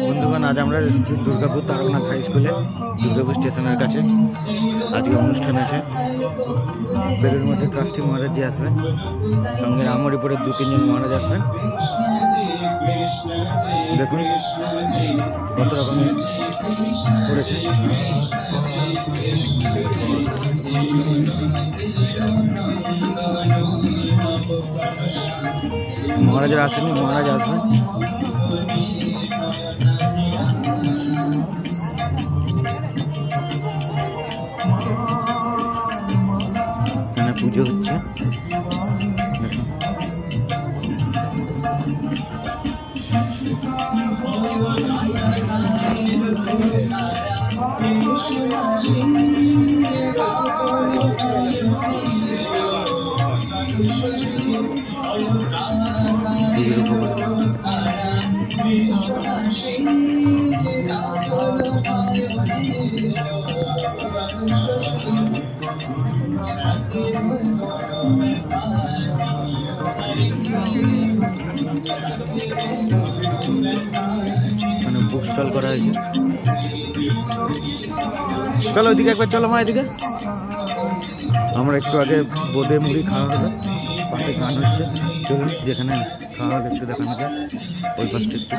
বন্ধুগণ, আজ আমরা এসেছি দুর্গাপুর তারকনাথ হাই স্কুলে, দুর্গাপুর স্টেশনের কাছে। আজকে অনুষ্ঠান আছে। বেলুর মধ্যে ট্রাস্টি মহারাজ জি আসবেন, সঙ্গে রামরিপুরের 2-3 জন মহারাজ আসবেন। দেখুন কত রকমের করেছে। মহারাজের আসেনি, মহারাজ আসবেন। এখানে পুজো হচ্ছে। বুক স্টল করা হয়েছে। চলো ওইদিকে একবার, চলো মা এদিকে। আমরা একটু আগে বোঁদে মুড়ি খাওয়া হলো, পাশে গান হচ্ছে। চলুন যেখানে খাওয়া হলো একটু দেখানো যায়, ওই পাশটা একটু।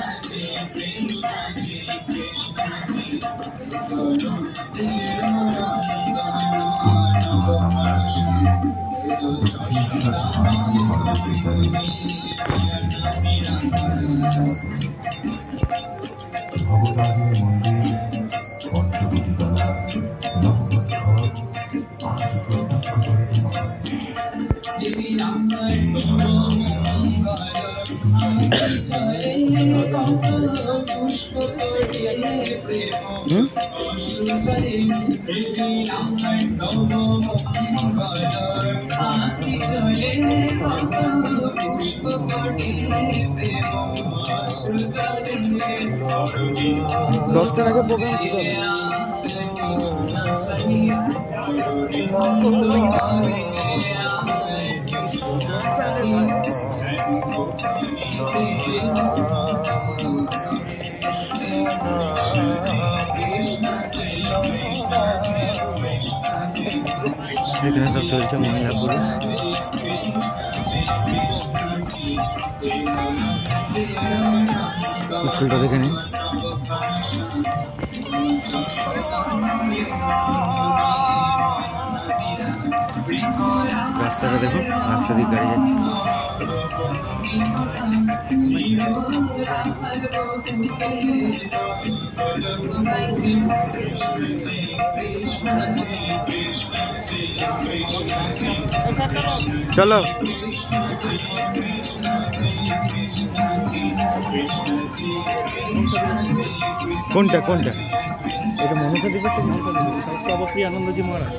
দশটার আগে প্রোগ্রাম কি করে? এখানে সব চলছে মহিলা পুরুষ। স্কুলটা দেখে নিন। রাস্তাটা দেখুন, রাস্তা দিয়ে গাড়ি যাচ্ছে। চলো কোনটা কোনটা? এটা মনসা দিবস, সভাপতি আনন্দজি মহারাজ।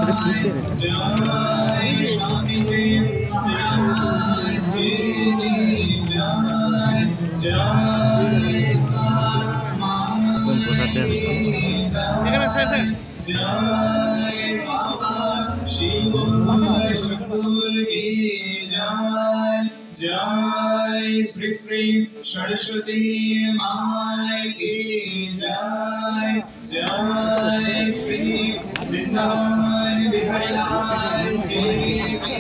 এটা কিসের? কোন প্রসাদ দেওয়া হচ্ছে এখানে? স্যার जय श्री श्री सरस्वती माय की जय। जय श्री वृंदावन बिहारी लाल जी की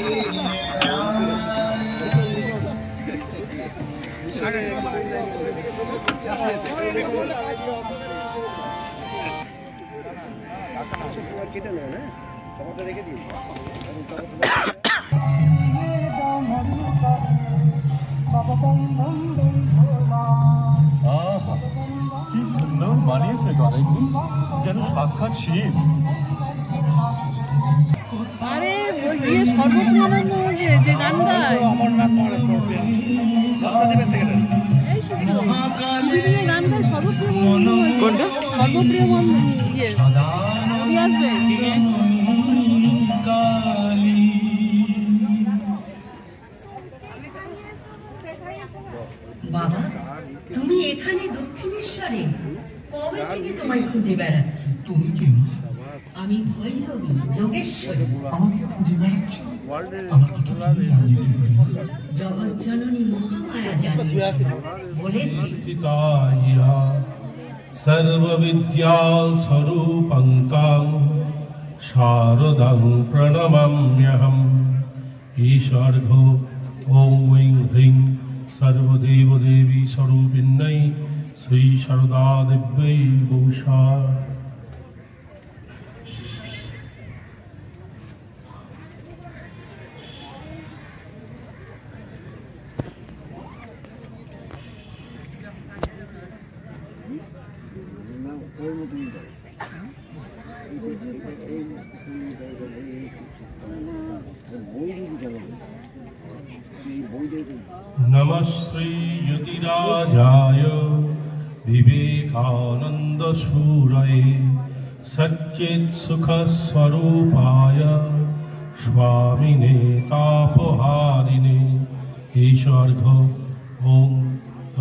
কি সুন্দর মানিয়েছে গলাইগুলি, যেন সাক্ষাৎ শিব। আরে ওই গিয়ে সর্বপ্রণানন্দ যে গান গায় অমরনাথ মহারাজ করবে, গান গায় সর্বপ্রণানন্দ। কোনটা? সর্বপ্রিয় ইয়ে উনি আসবে। বাবা, তুমি এখানে দক্ষিণেশ্বরে কবে থেকে তোমায় খুঁজে বেড়াচ্ছি। তুমি কে মা? আমি ভৈরবী যোগেশ্বরী। আমাকে খুঁজে বেড়াচ্ছ? আমার কথা তুমি জানলে কি করে মা? জগৎ জননী মহামায়া জানিয়েছে, বলেছে সর্ববিদ্যা স্বরূপঙ্কাং শারদাং প্রণমাম্যহম। ঈশর্ঘ ওং ঐং হ্রিং সর্বদেব দেবী স্বরূপিণ্যৈ শ্রী শারদা দেব্যৈ বৌষা। नमः श्री ज्योतिराजाय विवेकानंद सूरये सच्चित् सुख स्वरूपाय स्वामिने तापहारिणे। ईश्वर्घ ओं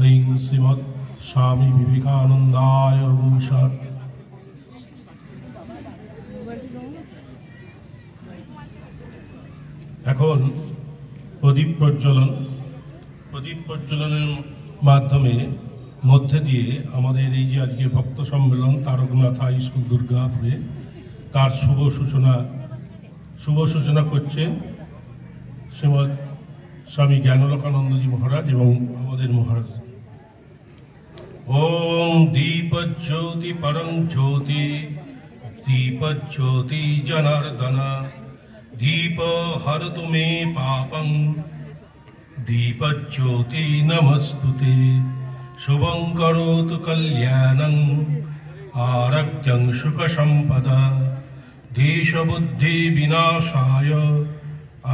ऐं श्रीमत् स्वामी विवेकानंदाय भूषण। এখন প্রদীপ প্রজ্বলনের মাধ্যমে মধ্যে দিয়ে আমাদের এই যে আজকে ভক্ত সম্মেলন তারকনাথ হাই স্কুল দুর্গাপুরে তার শুভ সূচনা করছেন শ্রীমৎ স্বামী জ্ঞানলোকানন্দজি মহারাজ এবং আমাদের মহারাজ। ওম দীপজ্যোতি পরং জ্যোতি দীপজ্যোতি জনার্দন दीप हरतु मे पापं दीपज्योति नमस्तुते। शुभं करोतु कल्याणं आरोग्यं सुखसम्पदा देशबुद्धि विनाशाय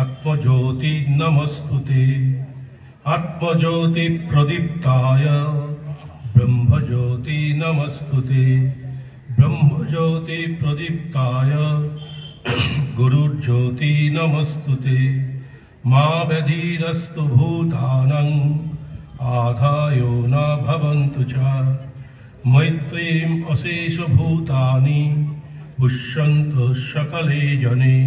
आत्मज्योति नमस्तुते। आत्मज्योति प्रदीप्ताय ब्रह्मज्योति नमस्तुते। ब्रह्मज्योति प्रदीप्ताय गुरुर्ज्योति नमस्तुते। मा व्याधिरस्तु भूतानां आधायो न भवन्तु च। मैत्रीम् अशेष भूतानि पुष्यन्तु सकले जने।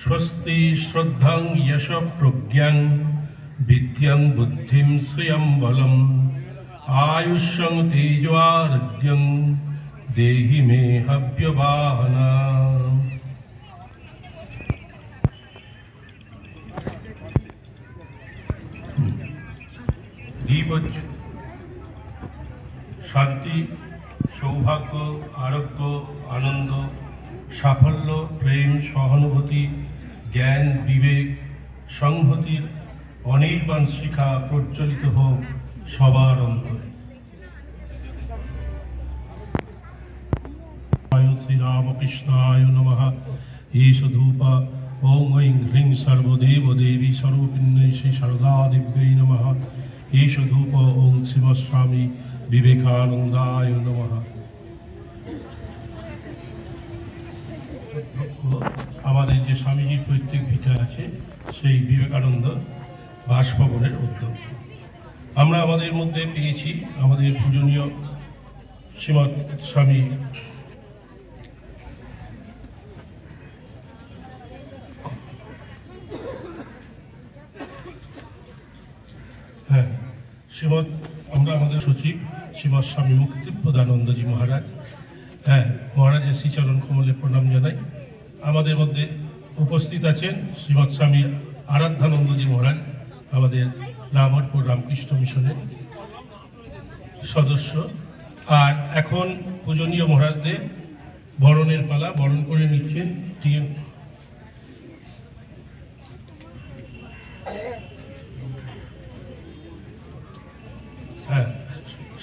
स्वस्ति श्रद्धं यश प्रज्ञां विद्यां बुद्धिं श्रियं बलम् आयुष्यं तेजोआरोग्यं देहि मे हव्यवाहना। শান্তি সৌভাগ্য আরোগ্য আনন্দ সাফল্য প্রেম সহানুভূতি জ্ঞান বিবেক সংহতির অনির্বাণ শিখা প্রজ্বলিত হোক সবার অন্তরে। শ্রীরামকৃষ্ণায় নমঃ। এষ ধূপা ওং ঐং হ্রিং সর্বদেব দেবী স্বরূপিণ্যৈ শ্রী শারদা দেব্যৈ নমঃ। এষ ধূপ ওং শিবস্বামী বিবেকানন্দায় নমঃ। আমাদের যে স্বামীজির পৈতৃক ভিটা আছে সেই বিবেকানন্দ বাসভবনের উদ্যোগ আমরা আমাদের মধ্যে পেয়েছি আমাদের পূজনীয় শ্রীমৎ স্বামী শ্রীমৎ আমরা আমাদের সচিব শ্রীমৎ স্বামী মুক্তিপ্রদানন্দজি মহারাজ। মহারাজের শ্রীচরণ কমলে প্রণাম জানাই। আমাদের মধ্যে উপস্থিত আছেন শ্রীমৎ স্বামী আরাধ্যানন্দজি মহারাজ, আমাদের রামহরপুর রামকৃষ্ণ মিশনের সদস্য। আর এখন পূজনীয় মহারাজদের বরণের পালা, বরণ করে নিচ্ছেন টিএম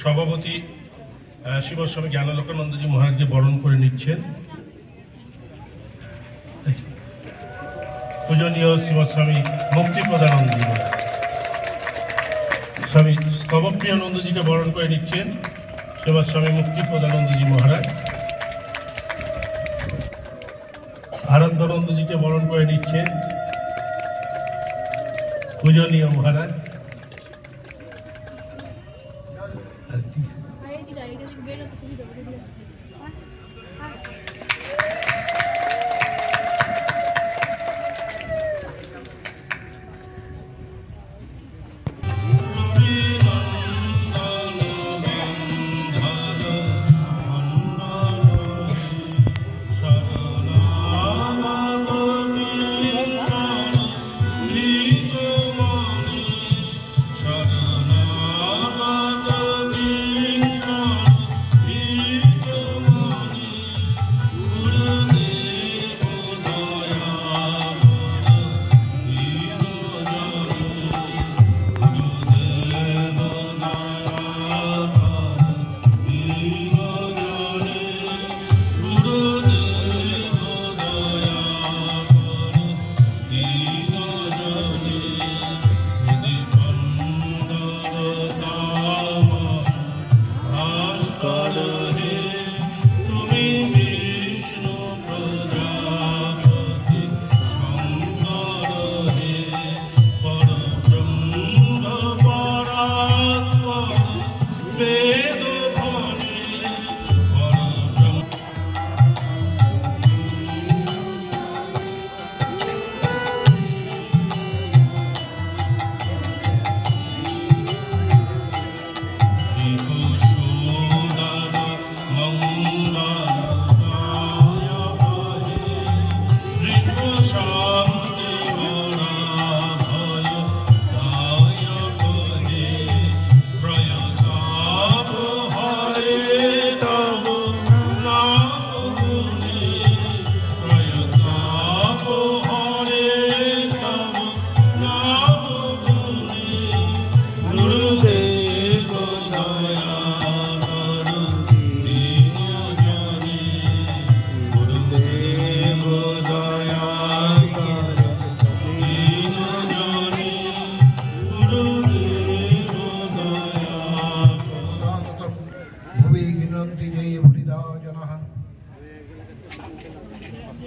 সভাপতি শিবস্বামী জ্ঞানলোকানন্দজি মহারাজকে বরণ করে নিচ্ছেন পূজনীয় শ্রীমৎ স্বামী মুক্তিপ্রদানন্দজি মহারাজ। স্বামী স্তবপ্রিয়ানন্দজিকে বরণ করে নিচ্ছেন শ্রীমৎ স্বামী মুক্তিপ্রদানন্দজি মহারাজ আনন্দানন্দজিকে বরণ করে নিচ্ছেন পূজনীয় মহারাজ।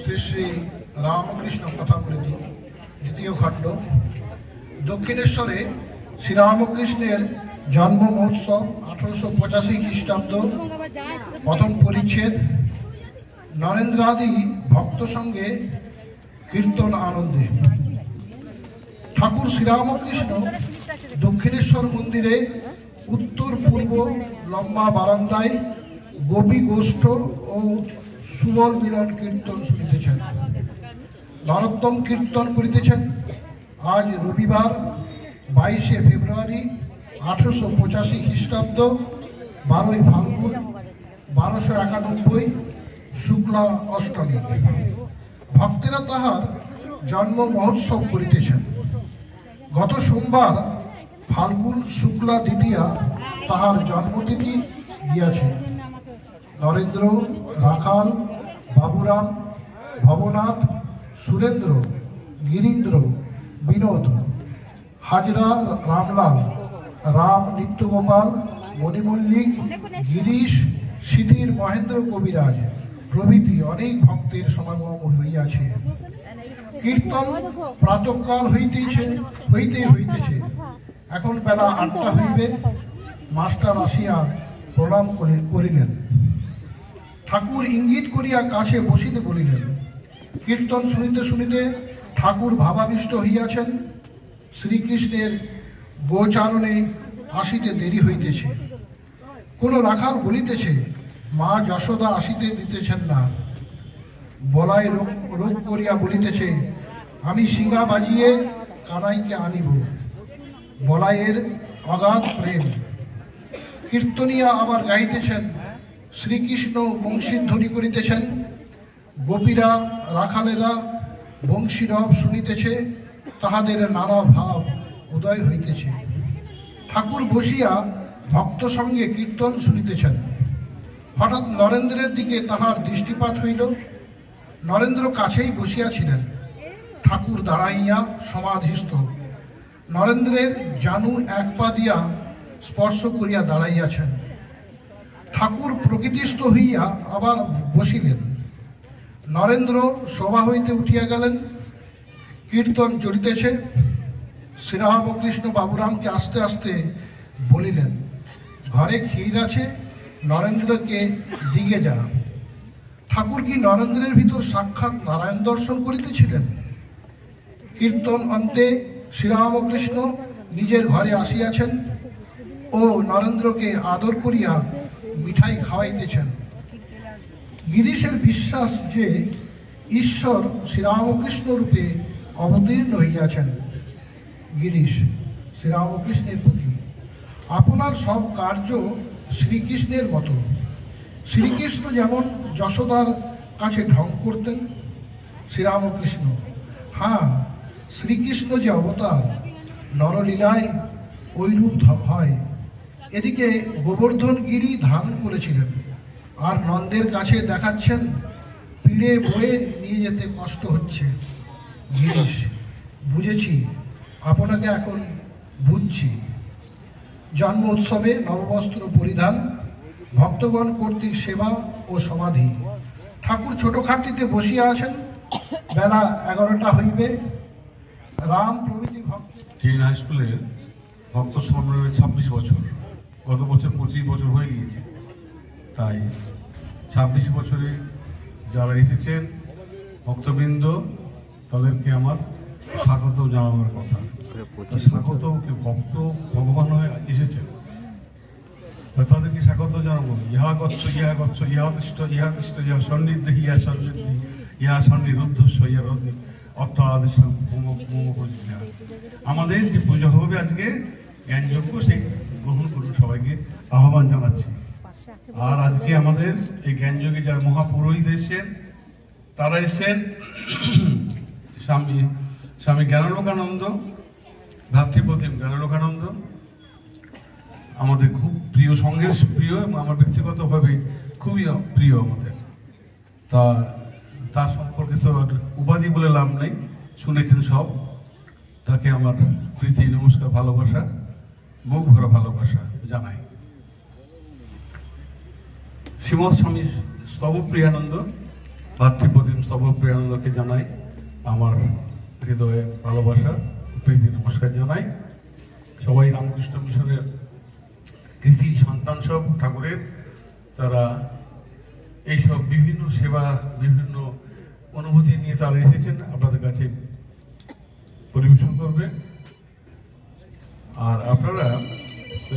শ্রী শ্রী রামকৃষ্ণ কথামৃতি দ্বিতীয় খণ্ড। দক্ষিণেশ্বরে শ্রীরামকৃষ্ণের জন্ম মহোৎসব 1885 খ্রিস্টাব্দ, প্রথম পরিচ্ছেদ। নরেন্দ্রাদি ভক্ত সঙ্গে কীর্তন আনন্দে। ঠাকুর শ্রীরামকৃষ্ণ দক্ষিণেশ্বর মন্দিরে উত্তর পূর্ব লম্বা বারান্দায় গোপী গোষ্ঠ ও সুবল মিলন কীর্তন শুনিতেছেন, নরোত্তম কীর্তন করিতেছেন। আজ রবিবার 22শে ফেব্রুয়ারি 1885 খ্রিস্টাব্দ, 12ই ফাল্গুন 1291, শুক্লা অষ্টমী। ভক্তেরা তাহার জন্ম মহোৎসব করিতেছেন। গত সোমবার ফাল্গুন শুক্লা দ্বিতীয়া তাহার জন্মতিথি গিয়াছে। নরেন্দ্র, রাখাল, বাবুরাম, ভবনাথ, সুরেন্দ্র, গিরীন্দ্র, বিনোদ, হাজরা, রামলাল, রাম, নিত্যগোপাল, মণিমল্লিক, গিরিশ, সিদ্ধির, মহেন্দ্র কবিরাজ প্রভৃতি অনেক ভক্তের সমাগম হইয়াছে। কীর্তন প্রাতঃকাল হইতেছে। এখন বেলা 8টা হইবে। মাস্টার আসিয়া প্রণাম করিলেন। ঠাকুর ইঙ্গিত করিয়া কাছে বসিতে বলিলেন। কীর্তন শুনিতে শুনিতে ঠাকুর ভাবাবিষ্ট হইয়াছেন। শ্রীকৃষ্ণের গোচারণে আসিতে দেরি হইতেছে। কোন রাখাল বলিতেছে, মা যশোদা আসিতে দিতেছেন না। বলাই রোগ করিয়া বলিতেছে, আমি শিঙা বাজিয়ে কানাইকে আনিব। বলাইয়ের অগাধ প্রেম। কীর্তনিয়া আবার গাইতেছেন, শ্রীকৃষ্ণ বংশীধ্বনি করিতেছেন। গোপীরা, রাখালেরা বংশীরব শুনিতেছে, তাহাদের নানা ভাব উদয় হইতেছে। ঠাকুর বসিয়া ভক্ত সঙ্গে কীর্তন শুনিতেছেন। হঠাৎ নরেন্দ্রের দিকে তাহার দৃষ্টিপাত হইল। নরেন্দ্র কাছেই বসিয়াছিলেন। ঠাকুর দাঁড়াইয়া সমাধিস্থ। নরেন্দ্রের জানু এক পা দিয়া স্পর্শ করিয়া দাঁড়াইয়াছেন। ঠাকুর প্রকৃতিস্থ হইয়া আবার বসিলেন। নরেন্দ্র সভা হইতে উঠিয়া গেলেন। কীর্তন চলিতেছে। শ্রীরামকৃষ্ণ বাবুরামকে আস্তে আস্তে বলিলেন, ঘরে ক্ষীর আছে, নরেন্দ্রকে দিগে যা। ঠাকুর কি নরেন্দ্রের ভিতর সাক্ষাৎ নারায়ণ দর্শন করিতেছিলেন? কীর্তন অন্তে শ্রীরামকৃষ্ণ নিজের ঘরে আসিয়াছেন ও নরেন্দ্রকে আদর করিয়া মিঠাই খাওয়াইতেছেন। গিরিশের বিশ্বাস যে ঈশ্বর শ্রীরামকৃষ্ণ রূপে অবতীর্ণ হইয়াছেন। গিরিশ শ্রীরামকৃষ্ণের প্রতি, আপনার সব কার্য শ্রীকৃষ্ণের মতো। শ্রীকৃষ্ণ যেমন যশোদার কাছে ঢং করতেন, শ্রীরামকৃষ্ণ, হ্যাঁ, শ্রীকৃষ্ণ যে অবতার, নরলীলায় ঐরূপ হয়। এদিকে গোবর্ধন গিরি ধারণ করেছিলেন, আর নন্দের কাছে দেখাচ্ছেন পিড়ে বয়ে নিয়ে যেতে কষ্ট হচ্ছে। গিরিশ, বুঝেছি, আপনাকে এখন বুঝছি। জন্ম উৎসবে নববস্ত্র পরিধান, ভক্তগণ কর্তৃক সেবা ও সমাধি। ঠাকুর ছোটখাটিতে বসিয়া আছেন। বেলা 11টা হইবে। রাম প্রভৃতি ভক্ত টিএন হাই স্কুলের ভক্ত সম্মেলনে 26 বছর, গত বছর 25 বছর হয়ে গিয়েছে। তাই 26 বছরে যারা এসেছেন ভক্তবৃন্দ, তাদেরকে আমার স্বাগত জানানোর কথা। স্বাগত, ভক্ত ভগবান হয়ে এসেছেন, তাদেরকে স্বাগত জানাবো। ইহা গচ্ছ, ইহা গচ্ছ, ইহা তিষ্ঠ, ইহা তিষ্ঠ, ইহা সন্নিধি, ইহা সন্নিধি, ইহা সন্নিরুদ্ধস্ব, ইহা অর্থাদেশ। আমাদের যে পুজো হবে আজকে জ্ঞানযজ্ঞ, সেই গ্রহণ করুন, সবাইকে আহ্বান জানাচ্ছি। আর আজকে আমাদের এই জ্ঞানযজ্ঞে যারা মহাপুরোহিত এসছেন, তারা এসছেন স্বামী জ্ঞানালোকানন্দ, ভাতৃপ্রতিম জ্ঞানালোকানন্দ, আমাদের খুব প্রিয়, সঙ্গের প্রিয়, এবং আমার ব্যক্তিগতভাবে খুবই প্রিয় আমাদের। তার সম্পর্কে তো আর উপাধি বলে লাভ নেই, শুনেছেন সব। তাকে আমার প্রীতি, নমস্কার, ভালোবাসা, বুক ভরা ভালোবাসা জানাই। শ্রীমৎ স্বামী স্তবপ্রিয়ানন্দ, ভাতৃপ্রতিম স্তবপ্রিয়ানন্দকে জানাই আমার হৃদয়ে ভালোবাসা, প্রীতি, নমস্কার জানাই। সবাই রামকৃষ্ণ মিশনের কৃতি সন্তান সব ঠাকুরের, তারা এইসব বিভিন্ন সেবা, বিভিন্ন অনুভূতি নিয়ে তারা এসেছেন, আপনাদের কাছে পরিবেশন করবে। আর আপনারা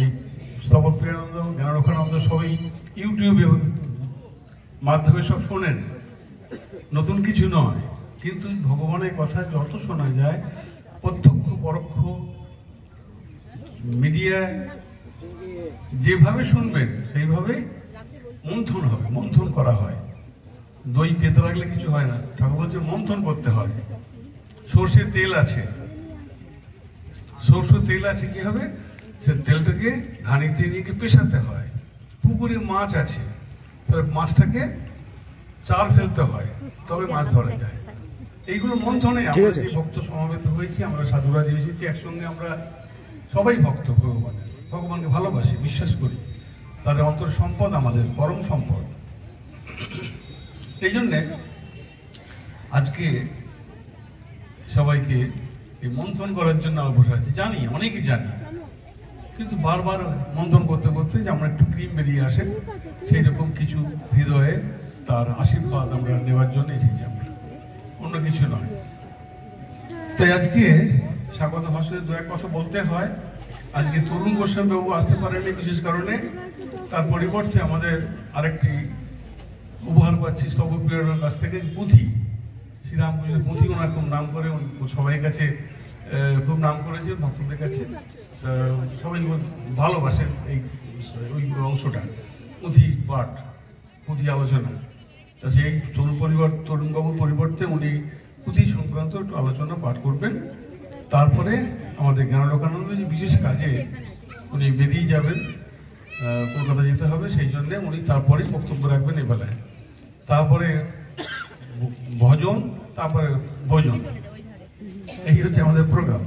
এই স্তবপ্রিয়ানন্দ, জ্ঞানালোকানন্দ সবাই ইউটিউবে মাধ্যমে সব শোনেন, নতুন কিছু নয়। কিন্তু ভগবানের কথা যত শোনা যায়, প্রত্যক্ষ পরোক্ষ মিডিয়ায় যেভাবে শুনবেন সেইভাবে মন্থন হবে, মন্থন করা হয়। দই পেতে রাখলে কিছু হয় না, ঠাকুর বলছে মন্থন করতে হয়। সর্ষের তেল আছে, সর্ষের তেল আছে, কি হবে, সে তেলটাকে ঘানিতে নিয়ে পেশাতে হয়। পুকুরে মাছ আছে, তাহলে মাছটাকে চার ফেলতে হয়, তবে মাছ ধরা যায়। এইগুলো মন্থনে আমরা যে ভক্ত সমাবেত হয়েছি, আমরা সাধুরা যে এসেছি একসঙ্গে, আমরা সবাই ভক্ত ভগবানের, ভগবানকে ভালোবাসি, বিশ্বাস করি। তাদের অন্তর সম্পদ আমাদের পরম সম্পদ। এই জন্যে আজকে সবাইকে এই মন্থন করার জন্য আমরা বসে আছি। জানি, অনেকে জানি, কিন্তু বারবার মন্থন করতে করতে যে আমরা একটু ক্রিম বেরিয়ে আসে, সেই রকম কিছু হৃদয়ে তার আশীর্বাদ আমরা নেওয়ার জন্য এসেছি, আমরা অন্য কিছু নয়। তাই আজকে স্বাগত ভাষণে দু এক কথা বলতে হয়। আজকে তরুণ গোস্বামী বাবু আসতে পারেননি বিশেষ কারণে, তার পরিবর্তে আমাদের আরেকটি উপহার পাচ্ছি স্তবপ্রিয়ার কাছ থেকে, পুঁথি, শ্রীরামকৃষ্ণের পুঁথি। ওনার খুব নাম করে, সবাই কাছে খুব নাম করেছে, ভক্তদের কাছে সবাই ভালোবাসেন এই ওই অংশটা, পুঁথি পাঠ, পুঁথি আলোচনা। তা সেই তরুণবাবুর পরিবর্তে উনি পুঁথি সংক্রান্ত একটু আলোচনা পাঠ করবেন। তারপরে আমাদের জ্ঞানালোকানন্দ যে বিশেষ কাজে উনি বেরিয়ে যাবেন, কলকাতা যেতে হবে, সেই জন্য উনি তারপরেই বক্তব্য রাখবেন এই বেলায়। তারপরে ভজন, তারপরে ভোজন, এই হচ্ছে আমাদের প্রোগ্রাম।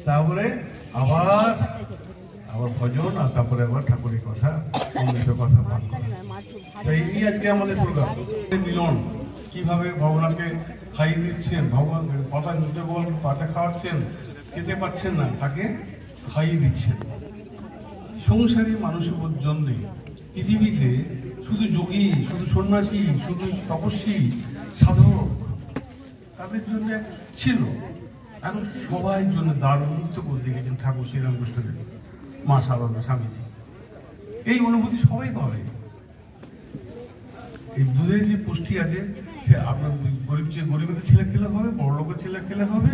তারপরে আবার আবার ভজন, আর তারপরে আবার ঠাকুরের কথা, অমৃত কথা পাঠ করা। তাই এই আজকে আমাদের প্রোগ্রাম মিলন, কিভাবে ভগবানকে খাইয়ে দিচ্ছেন, ভগবান পাতা নিতে বল, পাতা খাওয়াচ্ছেন, খেতে পাচ্ছেন না, তাকে খাইয়ে দিচ্ছেন। সংসারী মানুষের জন্য পৃথিবীতে শুধু যোগী, শুধু সন্ন্যাসী, শুধু তপস্বী, সাধক তাদের জন্য ছিল, এখন সবার জন্য দ্বার উন্মুক্ত করে দিয়েছেন ঠাকুর শ্রীরামকৃষ্ণদেব, মা সারদা, স্বামীজি। এই অনুভূতি সবাই পাবে। এই দুধের যে পুষ্টি আছে, সে আপনার গরিবের ছেলে খেলে হবে, বড় লোকের ছেলে খেলে হবে,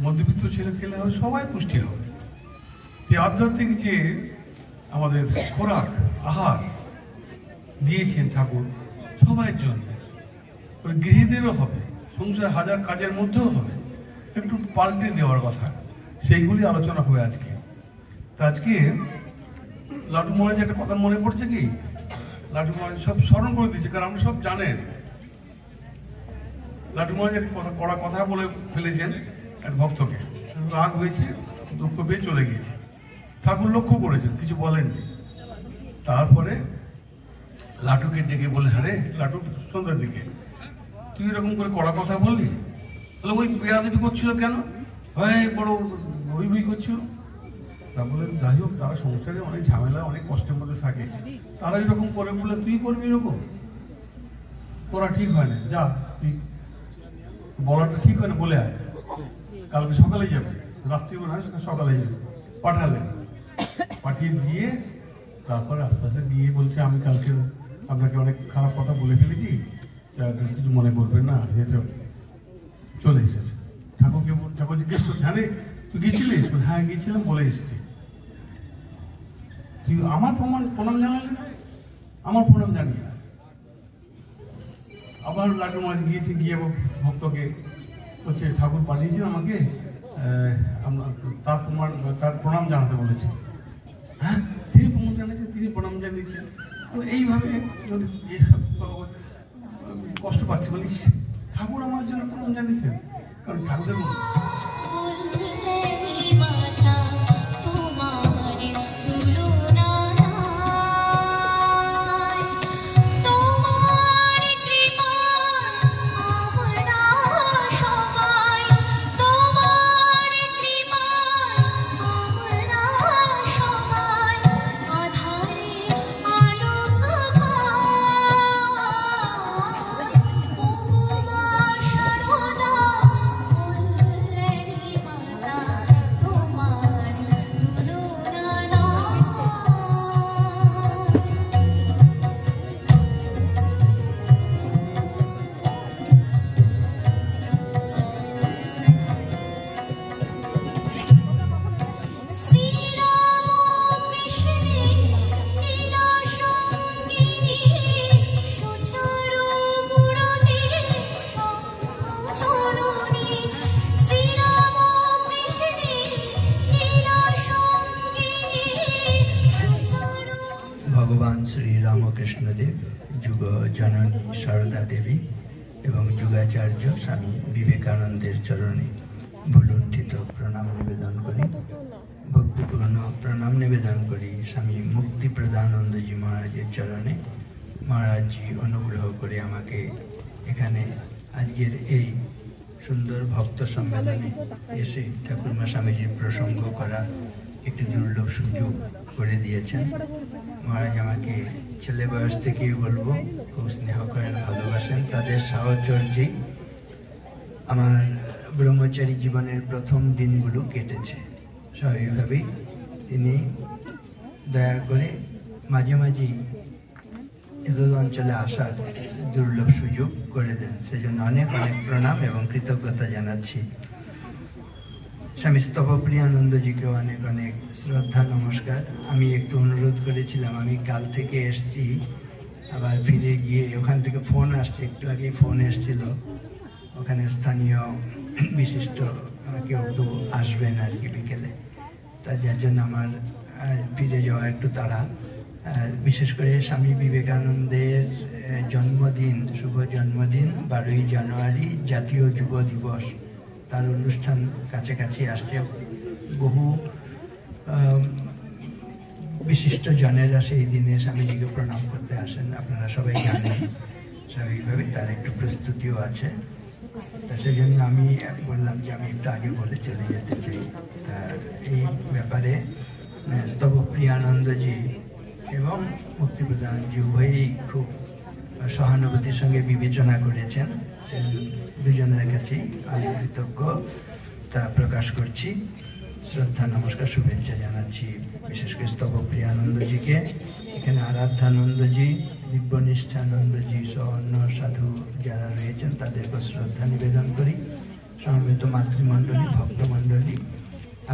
মধ্যবিত্ত ছেলে খেলে হবে, সবাই পুষ্টি হবে। যে আধ্যাত্মিক যে আমাদের খোরাক আহার দিয়েছেন ঠাকুর সবার জন্য, গৃহীদেরও হবে, সংসার হাজার কাজের মধ্যেও হবে, একটু পাল্টে দেওয়ার কথা, সেইগুলি আলোচনা হবে আজকে। তা আজকে লাটু মহারাজ একটা কথা মনে পড়ছে কি, লাটু মহারাজ সব স্মরণ করে দিচ্ছে, কারণ আপনি সব জানেন। লাটু মহারাজ একটা কড়া কথা বলে ফেলেছেন এক ভক্তকে, রাগ হয়েছে, দুঃখ পেয়ে চলে গিয়েছে। ঠাকুর লক্ষ্য করেছেন, কিছু বলেননি। তারপরে লাটুকে ডেকে বলে, আরে লাটু, সন্ধ্যার দিকে তুই এরকম করে কড়া কথা বললি, বলে ওই বেয়াদবি করছিল কেন, বড় হই হই করছিল। তা বলে, যাই হোক, তারা সংসারে অনেক ঝামেলা, অনেক কষ্টের মধ্যে থাকে, তারা এরকম করে বলে তুই করবি এরকম করা ঠিক হয় না, যা তুই বলাটা ঠিক হয় না, বলে আয়, কালকে সকালে যাবে, রাত্রি না সকালে যাবে। পাঠালেন, পাঠিয়ে দিয়ে তারপরে আস্তে আস্তে গিয়ে বলছে, আমি কালকে আপনাকে অনেক খারাপ কথা বলে ফেলেছি, কিছু মনে করবেন না, এটা চলে এসেছে। ঠাকুর জিজ্ঞেস করছে, আরে তুই গেছিলিস? হ্যাঁ গেছিলাম, বলে এসেছি। তুই আমার প্রণাম জানালি না? আমার প্রণাম জানি না। আবার লাটু মাছ গিয়েছে, গিয়ে ভক্তকে বলছে, ঠাকুর পাঠিয়েছেন আমাকে তার প্রণাম জানাতে বলেছে। হ্যাঁ, তিনি প্রণাম জানিয়েছেন, তিনি প্রণাম জানিয়েছেন। এইভাবে কষ্ট পাচ্ছে, বলিস ঠাকুর আমার জন্য প্রণাম জানিয়েছেন, কারণ ঠাকুরের ভগবান শ্রী রামকৃষ্ণদেব, যুগ জননী সারদা দেবী এবং যুগাচার্য স্বামী বিবেকানন্দের চরণে ভুলুণ্ঠিত প্রণাম নিবেদন করি, ভক্তিপূর্ণ প্রণাম নিবেদন করি স্বামী মুক্তিপ্রদানন্দজি মহারাজের চরণে। মহারাজজি অনুগ্রহ করে আমাকে এখানে আজকের এই সুন্দর ভক্ত সম্মেলনে এসে ঠাকুরমা স্বামীজির প্রসঙ্গ করার একটি দুর্লভ সুযোগ করে দিয়েছেন। মহারাজ আমাকে ছেলে বয়স থেকেই বলবো খুব স্নেহ করেন, ভালোবাসেন। তাদের সাহচর্যেই আমার ব্রহ্মচারী জীবনের প্রথম দিনগুলো কেটেছে। স্বাভাবিকভাবেই তিনি দয়া করে মাঝে মাঝেই এদল অঞ্চলে আসার দুর্লভ সুযোগ করে দেন, সেজন্য অনেক অনেক প্রণাম এবং কৃতজ্ঞতা জানাচ্ছি। স্বামী স্তবপ্রিয়ানন্দজিকেও অনেক অনেক শ্রদ্ধা, নমস্কার। আমি একটু অনুরোধ করেছিলাম, আমি কাল থেকে এসছি, আবার ফিরে গিয়ে ওখান থেকে ফোন আসছে, একটু আগে ফোন এসছিল, ওখানে স্থানীয় বিশিষ্ট কেউ একটু আসবেন আর কি বিকেলে, তা যার জন্য আমার ফিরে যাওয়া একটু তাড়া। বিশেষ করে স্বামী বিবেকানন্দের জন্মদিন, শুভ জন্মদিন 12ই জানুয়ারি জাতীয় যুব দিবস, তার অনুষ্ঠান কাছাকাছি আসছে। বহু বিশিষ্ট জনেরা সেই দিনে স্বামীজিকে প্রণাম করতে আসেন, আপনারা সবাই জানেন। স্বাভাবিকভাবে তার একটু প্রস্তুতিও আছে, তা সেই জন্য আমি বললাম যে আমি একটু আগে বলে চলে যেতে চাই। তার এই ব্যাপারে স্তবপ্রিয়ানন্দজি এবং মুক্তিপ্রদানজি উভয়ই খুব সহানুভূতির সঙ্গে বিবেচনা করেছেন। সেই দুজনের কাছেই আমি কৃতজ্ঞতা প্রকাশ করছি, শ্রদ্ধা নমস্কার শুভেচ্ছা জানাচ্ছি। বিশেষ করে স্তবপ্রিয়ানন্দজিকে, এখানে আরাধ্যানন্দজি, দিব্যনিষ্ঠানন্দজি সহ অন্য সাধু যারা রয়েছেন তাদেরকে শ্রদ্ধা নিবেদন করি। সমবেত মাতৃমণ্ডলী, ভক্তমণ্ডলী,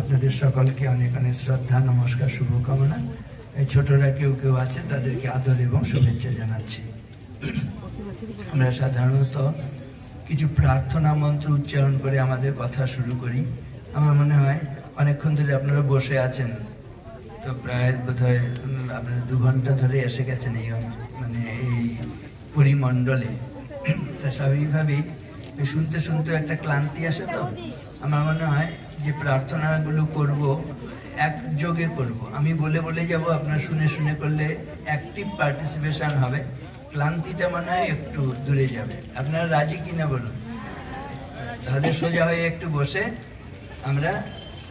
আপনাদের সকলকে অনেক অনেক শ্রদ্ধা নমস্কার শুভকামনা। এই ছোটরা কেউ কেউ আছে, তাদেরকে আদর এবং শুভেচ্ছা জানাচ্ছি। আমরা সাধারণত কিছু প্রার্থনা মন্ত্র উচ্চারণ করে আমাদের কথা শুরু করি। আমার মনে হয় অনেকক্ষণ ধরে আপনারা বসে আছেন, তো প্রায় বোধহয় আপনারা 2 ঘন্টা ধরে এসে গেছেন এই এই পরিমণ্ডলে। তা স্বাভাবিকভাবেই শুনতে শুনতে একটা ক্লান্তি আসে। তো আমার মনে হয় যে প্রার্থনাগুলো করব একযোগে করব। আমি বলে বলে যাব, আপনারা শুনে শুনে করলে অ্যাক্টিভ পার্টিসিপেশন হবে, ক্লান্তিটা মনে হয় একটু দূরে যাবে। আপনারা রাজি কিনা বলুন? তাহলে সোজা হয়ে একটু বসে আমরা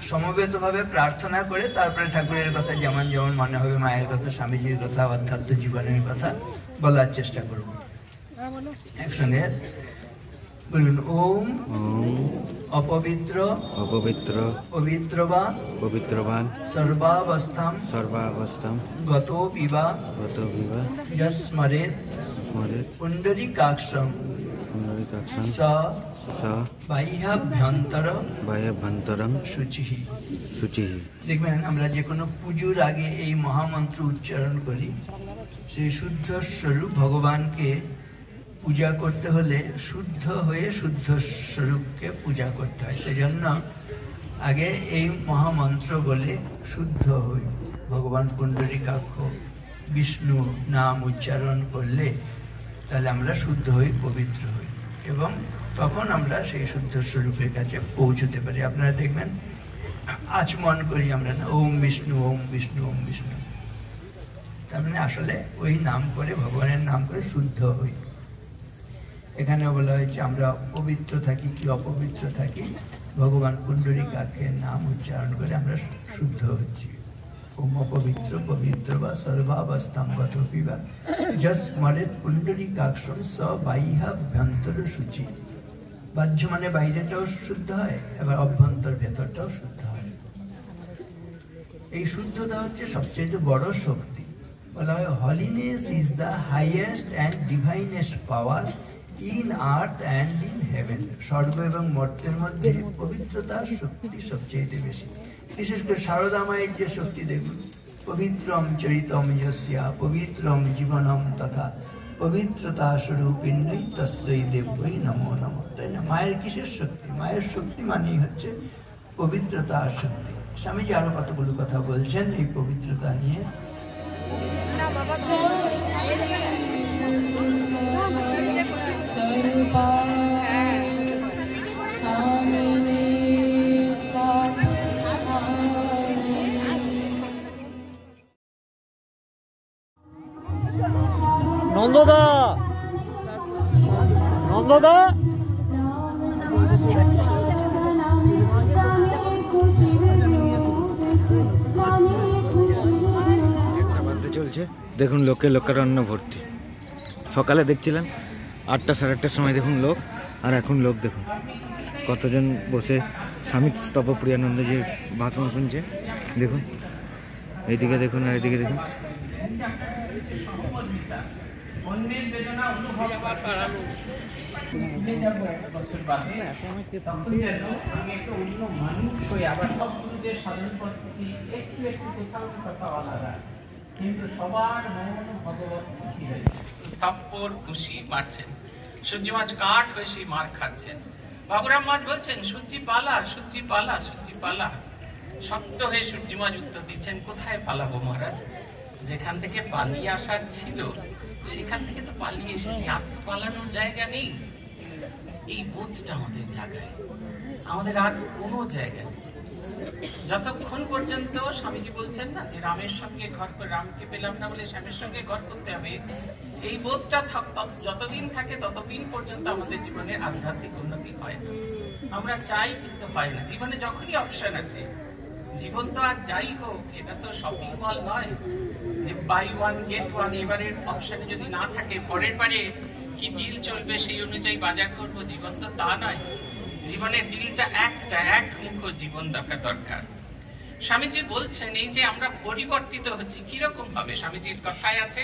সমবেতভাবে প্রার্থনা করে তারপরে ঠাকুরের কথা যেমন যেমন মনে হবে, মায়ের কথা, স্বামীজির কথা, আধ্যাত্ম জীবনের কথা বলার চেষ্টা করব। একসঙ্গে বলুন, ওম অপবিত্র অপবিত্র পবিত্রবান সর্বাবস্থাম গত বিবা স্মরেত পুণ্ডরীকাক্ষং স বাহ্যাভ্যন্তরং শুচিঃ। দেখবেন আমরা যে কোনো পুজোর আগে এই মহামন্ত্র উচ্চারণ করি। সেই শুদ্ধ স্বরূপ ভগবানকে পূজা করতে হলে শুদ্ধ হয়ে শুদ্ধ স্বরূপকে পূজা করতে হয়। সেজন্য আগে এই মহামন্ত্র বলে শুদ্ধ হই। ভগবান পুণ্ডরীকাক্ষ বিষ্ণু নাম উচ্চারণ করলে তাহলে আমরা শুদ্ধ হই, পবিত্র হই, এবং তখন আমরা সেই শুদ্ধ স্বরূপের কাছে পৌঁছতে পারি। আপনারা দেখবেন আচমন করি আমরা না, ওম বিষ্ণু ওম বিষ্ণু ওম বিষ্ণু, তার মানে আসলে ওই নাম করে, ভগবানের নাম করে শুদ্ধ হই। এখানে বলা হয়েছে আমরা পবিত্র থাকি কি অপবিত্র থাকি, ভগবান পুণ্ডরীকাক্ষের নাম উচ্চারণ করে আমরা শুদ্ধ হচ্ছি। ওম অপবিত্র পবিত্র বা সর্বাবস্থাম গত পিবা স্মরেত পুণ্ডরীকাক্ষং স বাহ্যাভ্যন্তর শুচি। বাহ্য মানে বাইরেটাও শুদ্ধ হয়, এবার অভ্যন্তর ভেতরটাও শুদ্ধ হয়। এই শুদ্ধতা হচ্ছে সবচেয়ে বড় শক্তি। বলা হয় holiness is the highest and divinest power in earth and in heaven. স্বর্গ এবং মর্তের মধ্যে পবিত্রতার শক্তি সবচেয়ে বেশি। বিশেষ করে শারদা মায়ের যে শক্তি দেখুন, পবিত্রম চরিতম যস্যা পবিত্রম জীবনম তথা পবিত্রতা স্বরূপিণ্যই তস্যৈ দেব্যৈ নমো নমঃ। তাই না? মায়ের কিসের শক্তি? মায়ের শক্তি মানেই হচ্ছে পবিত্রতার শক্তি। স্বামীজি আরো কতগুলো কথা বলছেন এই পবিত্রতা নিয়ে। নন্দদা চলছে, দেখুন লোকে লোকারণ্য ভর্তি। সকালে দেখছিলাম 8টা সাড়ে 8টার সময় দেখুন লোক, আর এখন লোক দেখুন কতজন বসে স্বামী স্তবপ্রিয়ানন্দজির ভাষণ শুনছে। দেখুন এইদিকে দেখুন আর এদিকে দেখুন। কিন্তু সবার মন ভগবত খুশি হয়েছে, থাপ্পড় খুশি মারছেন, সূর্যি মাছ কাঠ হয়ে সেই মার খাচ্ছেন। বাবুরাম মাছ বলছেন সূর্যি পালা সূর্যি পালা সূর্যি পালা। শক্ত হয়ে সূর্যি মাছ উত্তর দিচ্ছেন, কোথায় পালাবো মহারাজ? যেখান থেকে পালিয়ে আসার ছিল সেখান থেকে তো পালিয়ে এসেছি, আর তো পালানোর জায়গা নেই। এই বোধটা আমাদের জায়গায়, আমাদের আর কোনো জায়গা নেই। যতক্ষণ পর্যন্ত স্বামীজি বলছেন না যে রামের সঙ্গে ঘর করে, রামকে পেলাম না বলে স্বামীর সঙ্গে ঘর করতে হবে, এই বোধটা যতদিন থাকে ততদিন পর্যন্ত আমাদের জীবনের আধ্যাত্মিক উন্নতি হয় না। আমরা চাই কিন্তু হয় না। জীবনে যখনই অপশন আছে, জীবন তো আর যাই হোক, এটা তো শপিং মল নয় যে বাই ওয়ান গেট ওয়ান। এবারের অপশনে যদি না থাকে পরের বারে কি ডিল চলবে সেই অনুযায়ী বাজার করব, জীবন তো তা নয়। জীবনের ডিলটা একটা, এক মুখ জীবন দরকার। স্বামীজি বলছেন এই যে আমরা পরিবর্তিত হচ্ছি কিরকম ভাবে, স্বামীজির কথায় আছে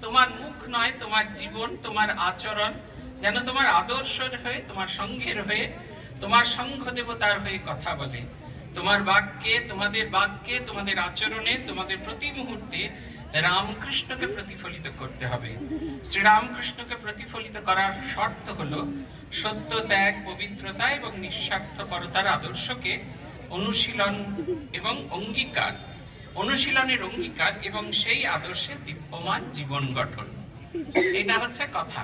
তোমার মুখ নয়, তোমার জীবন, তোমার আচরণ যেন তোমার আদর্শের হয়ে, তোমার সঙ্গের হয়ে, তোমার সঙ্ঘ দেবতার হয়ে কথা বলে। তোমার বাক্যে, তোমাদের বাক্যে, তোমাদের আচরণে, তোমাদের প্রতি মুহূর্তে রামকৃষ্ণকে প্রতিফলিত করতে হবে। শ্রীরামকৃষ্ণকে প্রতিফলিত করার শর্ত হলো সত্য, ত্যাগ, পবিত্রতা এবং নিঃস্বার্থপরতার আদর্শকে অনুশীলন এবং অঙ্গীকার, অনুশীলনের অঙ্গীকার এবং সেই আদর্শে দীপ্যমান জীবন গঠন। এটা হচ্ছে কথা।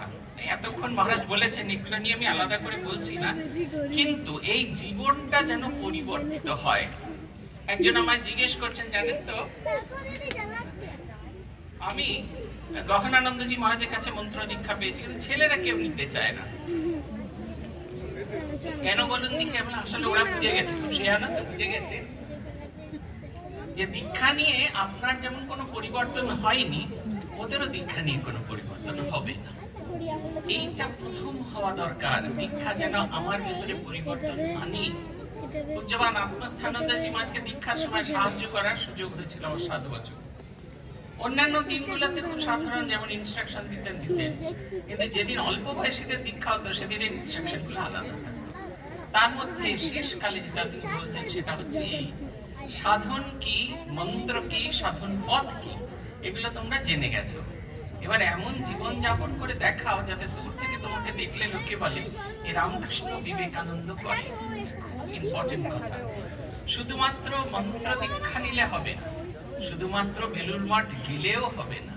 এতক্ষণ মহারাজ বলেছেন, এগুলো নিয়ে আমি আলাদা করে বলছি না, কিন্তু এই জীবনটা যেন পরিবর্তিত হয়। একজন আমায় জিজ্ঞেস করছেন, জানেন তো আমি গহনানন্দজি মহারাজের কাছে মন্ত্র দীক্ষা পেয়েছি, কিন্তু ছেলেরা কেউ নিতে চায় না। কেন বলুন দিকে? আসলে ওরা বুঝে গেছে, খুব শেয়ানা তো বুঝে গেছে যে দীক্ষা নিয়ে আপনার যেমন কোনো পরিবর্তন হয়নি, ওদেরও দীক্ষা নিয়ে কোনো পরিবর্তন হবে না। এইটা প্রথম হওয়া দরকার। দীক্ষা যেন আমার ভেতরে পরিবর্তন আনি। পূজ্যবান আত্মস্থানন্দজি মহারাজকে দীক্ষার সময় সাহায্য করার সুযোগ হয়েছিল আমার 7 বছর। অন্যান্য দিনগুলোতে খুব সাধারণ, যেমন ইনস্ট্রাকশন দিতেন, কিন্তু যেদিন অল্প বয়সীদের দীক্ষা হতো সেদিনের ইনস্ট্রাকশন গুলো আলাদা থাকতো। তার মধ্যে শেষকালে যেটা তিনি বলতেন সেটা হচ্ছে এই সাধন কি, মন্ত্র কি, সাধন পথ কি, এগুলো তোমরা জেনে গেছো। এবার এমন জীবন যাপন করে দেখাও যাতে দূর থেকে তোমাকে দেখলে লোকে বলে এ রামকৃষ্ণ বিবেকানন্দ করে। খুব ইম্পর্টেন্ট কথা। শুধুমাত্র মন্ত্র দীক্ষা নিলে হবে না, শুধুমাত্র বেলুর মঠ গেলেও হবে না।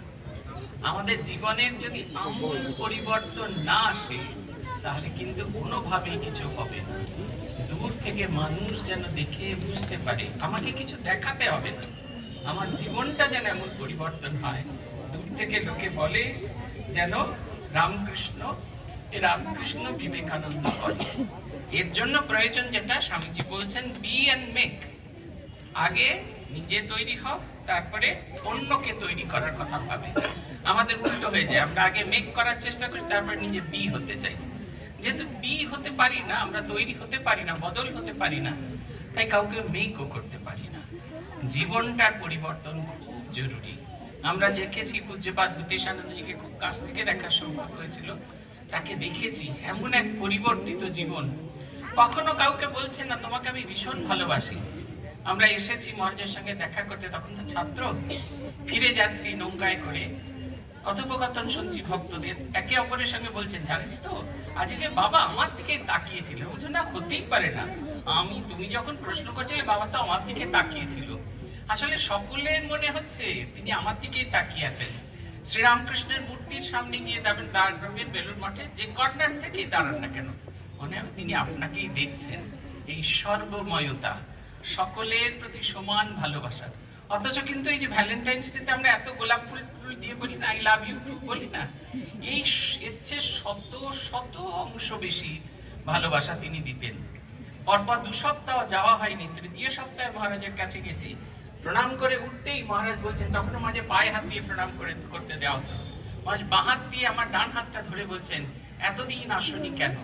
আমাদের জীবনের যদি আমূল পরিবর্তন না আসে তাহলে কিন্তু কোনোভাবেই কিছু হবে না। দূর থেকে মানুষ যেন দেখে বুঝতে পারে, আমাকে কিছু দেখাতে হবে না, আমার জীবনটা যেন এমন পরিবর্তন হয়, দূর থেকে লোকে বলে যেন রামকৃষ্ণ বিবেকানন্দ করে। এর জন্য প্রয়োজন যেটা স্বামীজি বলছেন, বি অ্যান্ড মেক। আগে নিজে তৈরি হও, তারপরে অন্যকে তৈরি করার কথা ভাবে। আমাদের উল্টো হয়ে যায়, আমরা আগে মেক করার চেষ্টা করি, তারপরে নিজে বি হতে চাই। যেহেতু বি হতে পারি না, আমরা তৈরি হতে পারি না, বদল হতে পারি না, তাই কাউকে মেকও করতে পারি না। জীবনটার পরিবর্তন খুব জরুরি। আমরা দেখেছি পূজ্যপাদ ভূতেশানন্দজিকে খুব কাছ থেকে দেখার সম্ভব হয়েছিল, তাকে দেখেছি এমন এক পরিবর্তিত জীবন। কখনো কাউকে বলছে না তোমাকে আমি ভীষণ ভালোবাসি। আমরা এসেছি মহারাজের সঙ্গে দেখা করতে, তখন তো ছাত্র, ফিরে যাচ্ছি নৌকায় করে, কথোপকথন শুনছি ভক্তদের, একে অপরের সঙ্গে বলছেন জানিস তো আজকে বাবা আমার দিকে তাকিয়েছিল। বুঝো না, হতেই পারে না। তুমি যখন প্রশ্ন করছিলে বাবা তো আমার দিকে তাকিয়েছিল। আসলে সকলের মনে হচ্ছে তিনি আমার দিকেই তাকিয়ে আছেন। শ্রীরামকৃষ্ণের মূর্তির সামনে গিয়ে দাঁড়াবেন বেলুর মঠে, যে কর্নার থেকেই দাঁড়ান না কেন, মনে হয় তিনি আপনাকেই দেখছেন। এই সর্বময়তা, সকলের প্রতি সমান ভালোবাসা। অথচ কিন্তু এই যে ভ্যালেন্টাইন্স ডেতে আমরা এত গোলাপ ফুল দিয়ে বলি না, আই লাভ ইউ বলি না, এই এর চেয়ে শত শত অংশ বেশি ভালোবাসা তিনি দিতেন। পরপর 2 সপ্তাহ যাওয়া হয়নি, 3য় সপ্তাহে মহারাজের কাছে গেছি। প্রণাম করে উঠতেই মহারাজ বলছেন, তখন মাঝে পায়ে হাত দিয়ে প্রণাম করতে দেওয়া হতো, মহারাজ বাঁ হাত দিয়ে আমার ডান হাতটা ধরে বলছেন এতদিন আসনি কেন?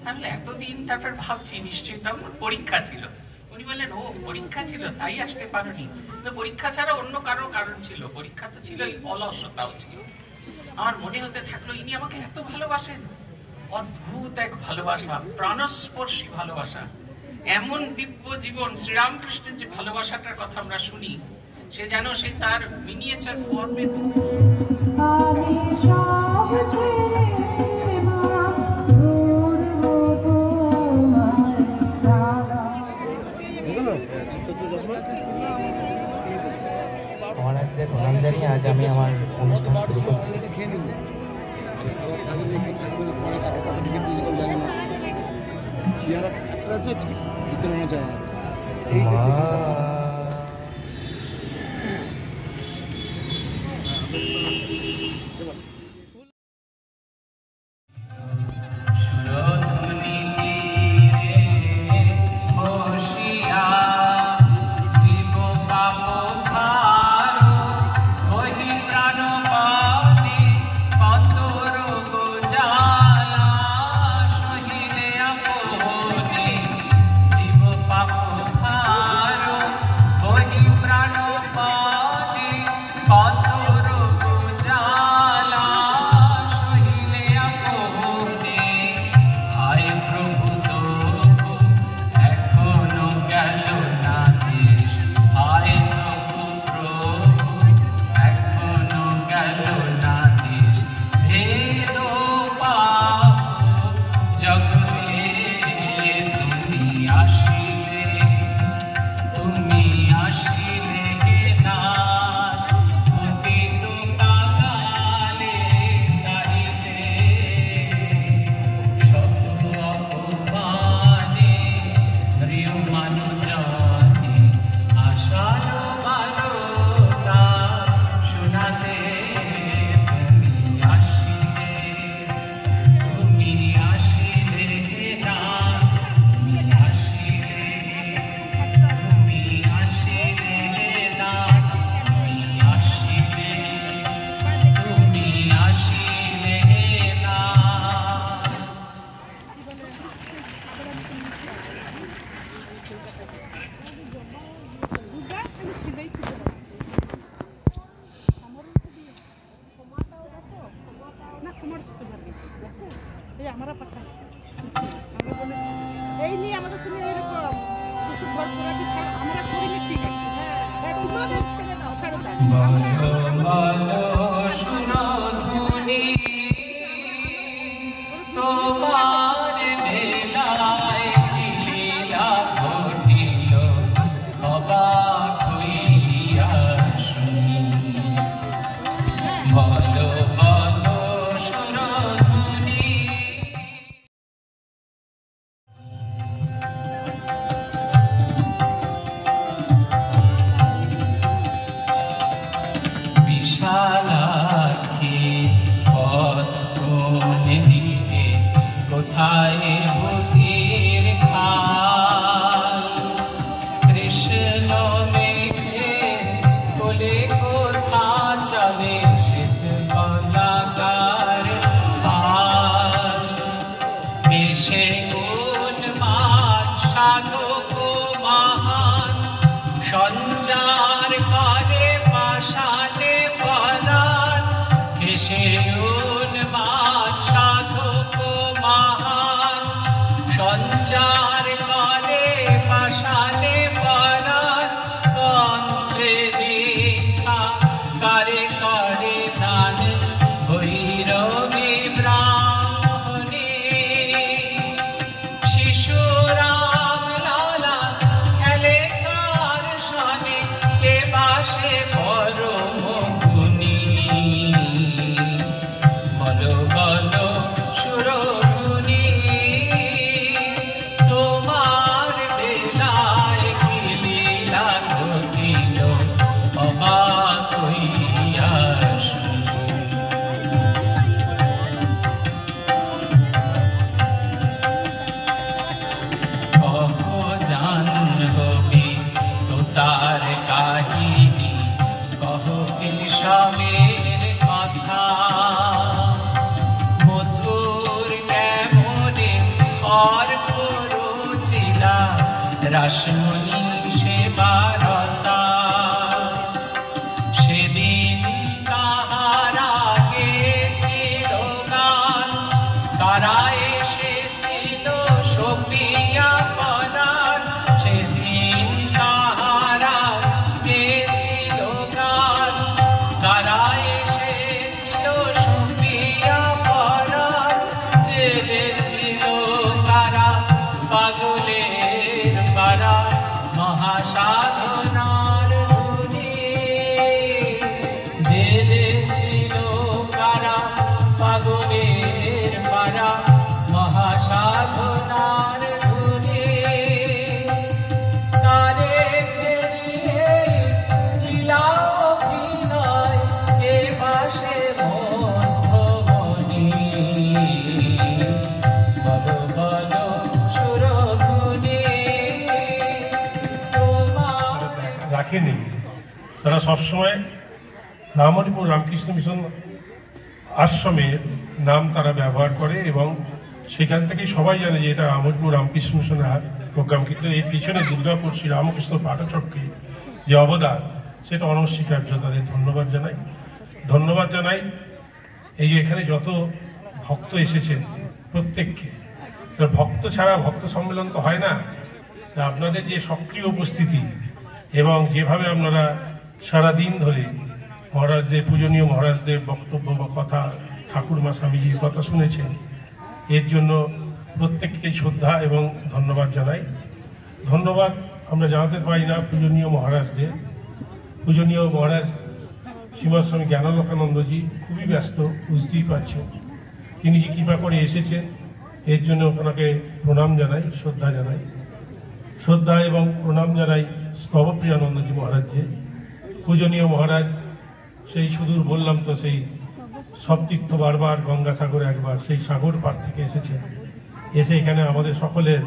তাহলে এতদিন, তারপর ভাবছি নিশ্চয়ই তখন পরীক্ষা ছিল। উনি বললেন ও পরীক্ষা ছিল তাই আসতে পারোনি? পরীক্ষা ছাড়া অন্য কারো কারণ ছিল, পরীক্ষা তো ছিল, অলসতাও ছিল। আমার মনে হতে থাকলো ইনি আমাকে এত ভালোবাসেন, অদ্ভুত এক ভালোবাসা, প্রাণস্পর্শী ভালোবাসা, এমন দিব্য জীবন। শ্রীরামকৃষ্ণের যে ভালোবাসাটার কথা আমরা শুনি, সে যেন সে তার মিনিয়েচার ফর্মের মহারাজদের প্রণাম জানিয়ে আজ আমি আমার অনুষ্ঠান শুরু করছি। রাখেনি, তারা সবসময় রামহরিপুর রামকৃষ্ণ মিশন আশ্রমের নাম তারা ব্যবহার করে এবং সেখান থেকেই সবাই জানে যে এটা রামহরিপুর রামকৃষ্ণ মিশনের প্রোগ্রাম। কিন্তু এর পিছনে দুর্গাপুর শ্রী রামকৃষ্ণ পাঠচক্রে যে অবদান সেটা অনস্বীকার্য। তাদের ধন্যবাদ জানাই। ধন্যবাদ জানাই এই যে এখানে যত ভক্ত এসেছেন প্রত্যেককে। ভক্ত ছাড়া ভক্ত সম্মেলন তো হয় না। আপনাদের যে সক্রিয় উপস্থিতি এবং যেভাবে আপনারা সারাদিন ধরে মহারাজদের, পূজনীয় মহারাজদের বক্তব্য বা কথা, ঠাকুরমা স্বামীজির কথা শুনেছেন, এর জন্য প্রত্যেককে শ্রদ্ধা এবং ধন্যবাদ জানাই। ধন্যবাদ আমরা জানাতে পারি না পূজনীয় মহারাজদের। পূজনীয় মহারাজ শ্রীমৎ স্বামী জ্ঞানালোকানন্দজি খুবই ব্যস্ত, বুঝতেই পারছেন। তিনি যে কৃপা করে এসেছেন এর জন্য ওনাকে প্রণাম জানাই, শ্রদ্ধা জানাই। শ্রদ্ধা এবং প্রণাম জানাই স্তবপ্রিয়ানন্দজি মহারাজকে। পূজনীয় মহারাজ সেই সুদূর বললাম তো, সেই সপ্তীর্থ বারবার, গঙ্গাসাগরে একবার, সেই সাগর পার থেকে এসেছেন। এসে এখানে আমাদের সকলের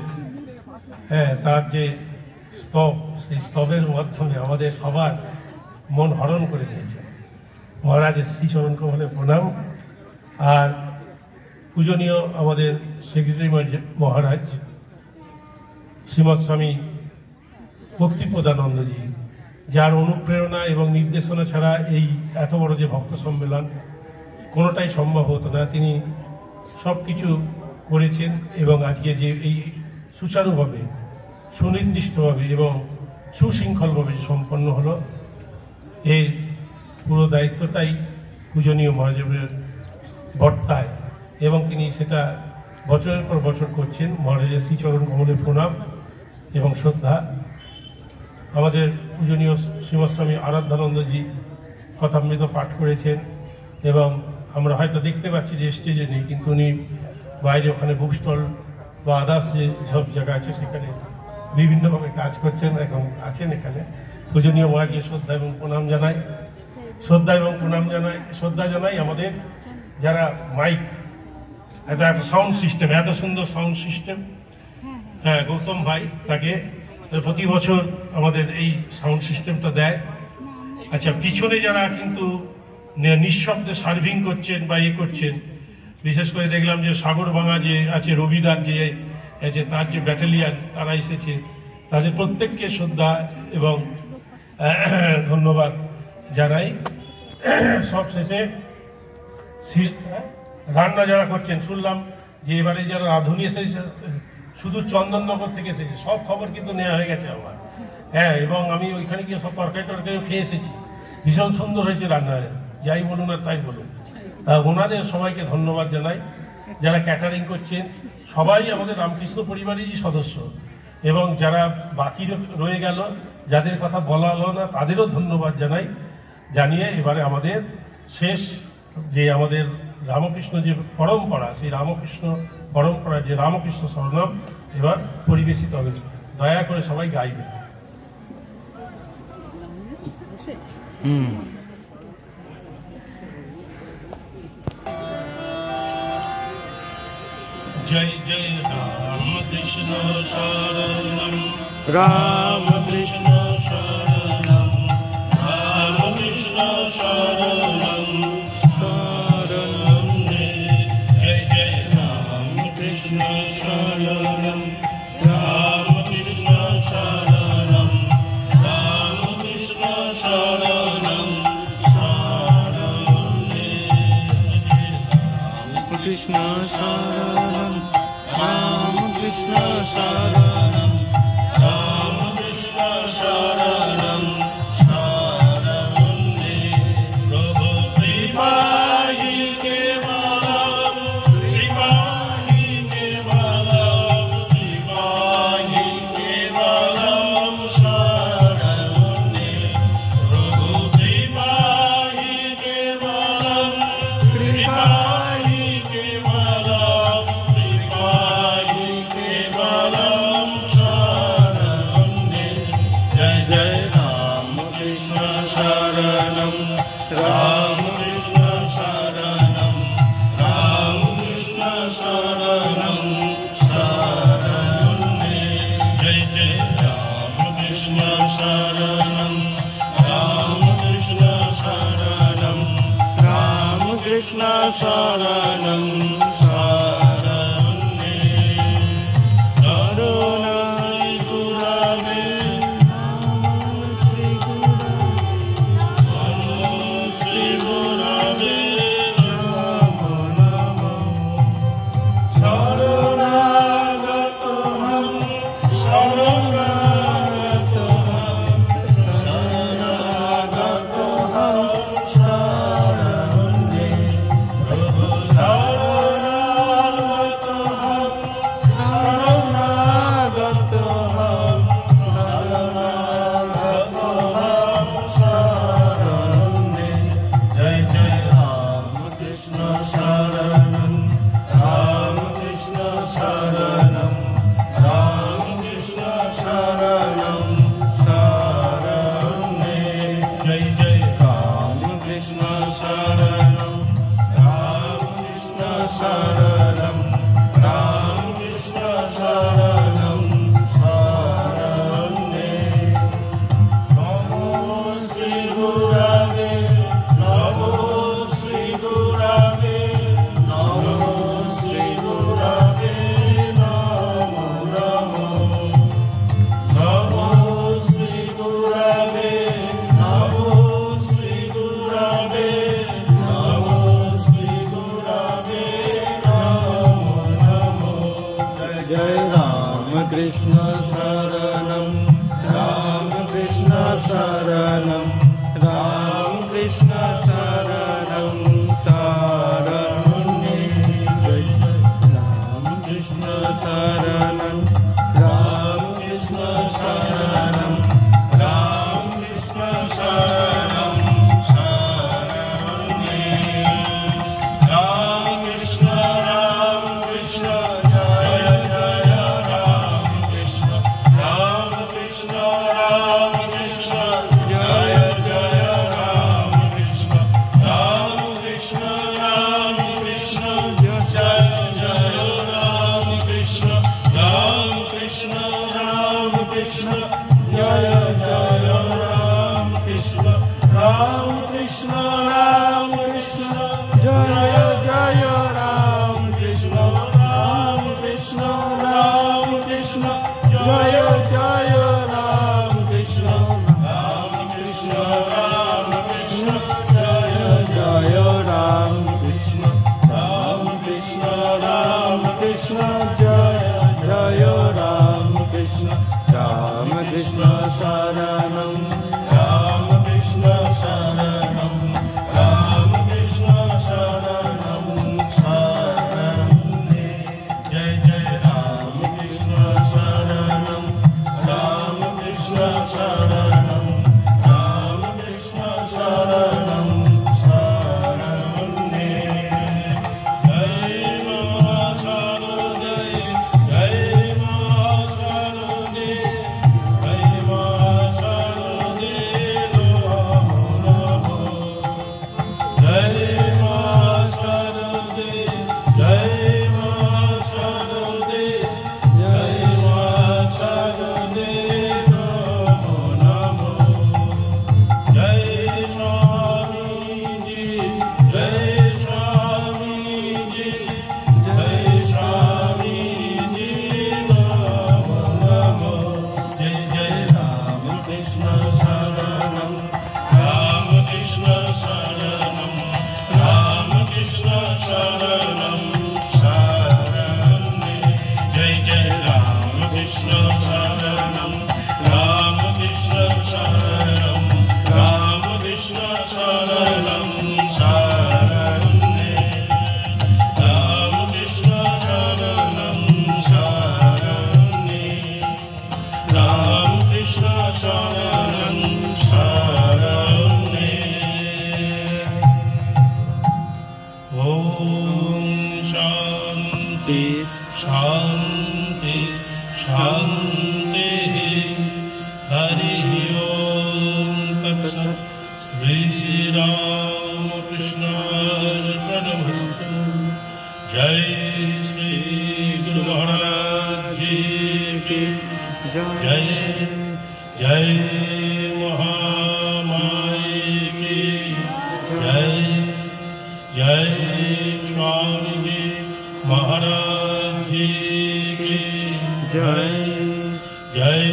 তার যে স্তব, সেই স্তবের মাধ্যমে আমাদের সবার মন হরণ করে দিয়েছে। মহারাজের শ্রীচরণ কমলে প্রণাম। আর পূজনীয় আমাদের সেক্রেটারি মহারাজ শ্রীমৎ স্বামী ভক্তিপ্রদানন্দজি, যার অনুপ্রেরণা এবং নির্দেশনা ছাড়া এই এত বড় যে ভক্ত সম্মেলন কোনোটাই সম্ভব হতো না। তিনি সব কিছু করেছেন এবং আজকে যে এই সুচারুভাবে, সুনির্দিষ্টভাবে এবং সুশৃঙ্খলভাবে সম্পন্ন হলো, এই পুরো দায়িত্বটাই পূজনীয় মহারাজের বর্তায় এবং তিনি সেটা বছরের পর বছর করছেন। মহারাজের শ্রীচরণ কমলে প্রণাম এবং শ্রদ্ধা। আমাদের পূজনীয় শ্রীমৎ স্বামী আরাধ্যানন্দজি কথামৃত পাঠ করেছেন এবং আমরা হয়তো দেখতে পাচ্ছি যে স্টেজে নেই, কিন্তু উনি বাইরে ওখানে বুক স্টল বা আদার্স যে সব জায়গা আছে সেখানে বিভিন্নভাবে কাজ করছেন, এখন আছেন এখানে। পূজনীয় মহারাজকে শ্রদ্ধা এবং প্রণাম জানাই। শ্রদ্ধা এবং প্রণাম জানাই, শ্রদ্ধা জানাই আমাদের যারা মাইক, একটা সাউন্ড সিস্টেম, এত সুন্দর সাউন্ড সিস্টেম, হ্যাঁ, গৌতম ভাই তাকে প্রতি বছর আমাদের এই সাউন্ড সিস্টেমটা দেয়। আচ্ছা, পিছনে যারা কিন্তু নিঃশব্দে সার্ভিং করছেন বা করছেন, বিশেষ করে দেখলাম যে সাগরভাঙা যে আছে, রবিদার যে আছে, তার যে ব্যাটালিয়ান, তারা এসেছে, তাদের প্রত্যেককে শ্রদ্ধা এবং ধন্যবাদ জানাই। সব শেষে রান্না যারা করছেন, শুনলাম যে এবারে যারা রাঁধুনি এসেছে শুধু চন্দননগর থেকে এসেছে, সব খবর কিন্তু নেওয়া হয়ে গেছে আমার। হ্যাঁ, এবং আমি ওইখানে গিয়ে সব তরকারি খেয়ে এসেছি, ভীষণ সুন্দর হয়েছে রান্না, যাই বলুন আর তাই বলুন। ওনাদের সবাইকে ধন্যবাদ জানাই। যারা ক্যাটারিং করছেন সবাই আমাদের রামকৃষ্ণ পরিবারেরই সদস্য, এবং যারা বাকি রয়ে গেল, যাদের কথা বলা হলো না, তাদেরও ধন্যবাদ জানাই। জানিয়ে এবারে আমাদের শেষ যে আমাদের রামকৃষ্ণ যে পরম্পরা, সেই রামকৃষ্ণ পরম্পরা যে রামকৃষ্ণ স্বরনাম এবার পরিবেশিত হবে। দয়া করে সবাই গাইবে। জয় জয় রামকৃষ্ণ শরণম, রামকৃষ্ণ শরণম, রামকৃষ্ণ শরণম, শরণম রে। জয় জয় রামকৃষ্ণ শরণম, রামকৃষ্ণ শরণম, রামকৃষ্ণ শরণম, শরণম রে। রামকৃষ্ণ শরণম, রামকৃষ্ণ শরণম, রামকৃষ্ণ শরণম, শরণম রে। প্রভু কৃপাহি কেবলম, কৃপাহি কেবলম, কৃপাহি কেবলম, শরণম রে। প্রভু কৃপাহি কেবলম, কৃপাহি কেবলম, কৃপাহি কেবলম, শরণম রে। জয় জয় রামকৃষ্ণ শরণম, রামকৃষ্ণ শরণম, রামকৃষ্ণ শরণম, শরণম রে। জয় জয় রামকৃষ্ণ শরণম, शरणं शरण्ये शरणं श्री गुरवे श्री गुरवे नमो नमः शरणागतोऽहं शरणागतोऽहं शरण्ये प्रभु शरणागतोऽहं शरणागतोऽहं शरण्ये जय जय राम कृष्ण शरणं राम कृष्ण शरणं राम कृष्ण शरणं शरण्ये जय जय राम कृष्ण शरणं राम कृष्ण शरणं राम कृष्ण शरणं शरण्ये नमो श्री गुरवे नमो श्री गुरवे नमो श्री गुरवे नमो नमो नमो श्री गुरवे नमो श्री गुरवे नमो श्री गुरवे नमो नमो जय राम कृष्ण शरणं राम कृष्ण शरणं राम कृष्ण शरणं शरण्ये जय जय राम कृष्ण शरणं राम कृष्ण शरणं राम कृष्ण शरणं शरण्ये राम कृष्ण जय जय राम कृष्ण जय जय राम कृष्ण राम कृष्ण जय जय राम कृष्ण राम कृष्ण जय जय राम कृष्ण राम कृष्ण जय जय राम कृष्ण राम कृष्ण जय जय राम कृष्ण जय जय राम कृष्ण जय जय राम कृष्ण राम कृष्ण शरणं राम कृष्ण शरणं राम कृष्ण शरणं शरण्ये जय जय राम कृष्ण शरणं राम कृष्ण शरणं राम कृष्ण शरणं शरण्ये जय मा शारदे जय मा शारदे जय मा शारदे नमो नमो जय मा शारदे जय मा शारदे जय मा शारदे नमो नमो जय स्वामी जी जय स्वामी जी जय स्वामी जी नमो नमो जय जय राम कृष्ण शरणं राम कृष्ण शरणं राम कृष्ण शरणं शरण्ये जय जय राम कृष्ण शरणं राम कृष्ण शरणं राम कृष्ण शरणं शरण्ये राम कृष्ण शरणं शरण्ये राम कृष्ण शरणं शरण्ये ॐ शान्ति शान्ति शान्तिः हरिः ॐ तत्सत् श्रीरामकृष्णार्पणमस्तु जय श्री गुरु महाराज जी की जय जय महामाई की जय जय महाराज जी की जय। जय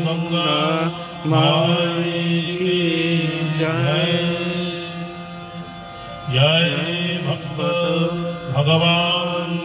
गंगा माई की जय। जय भक्त भगवान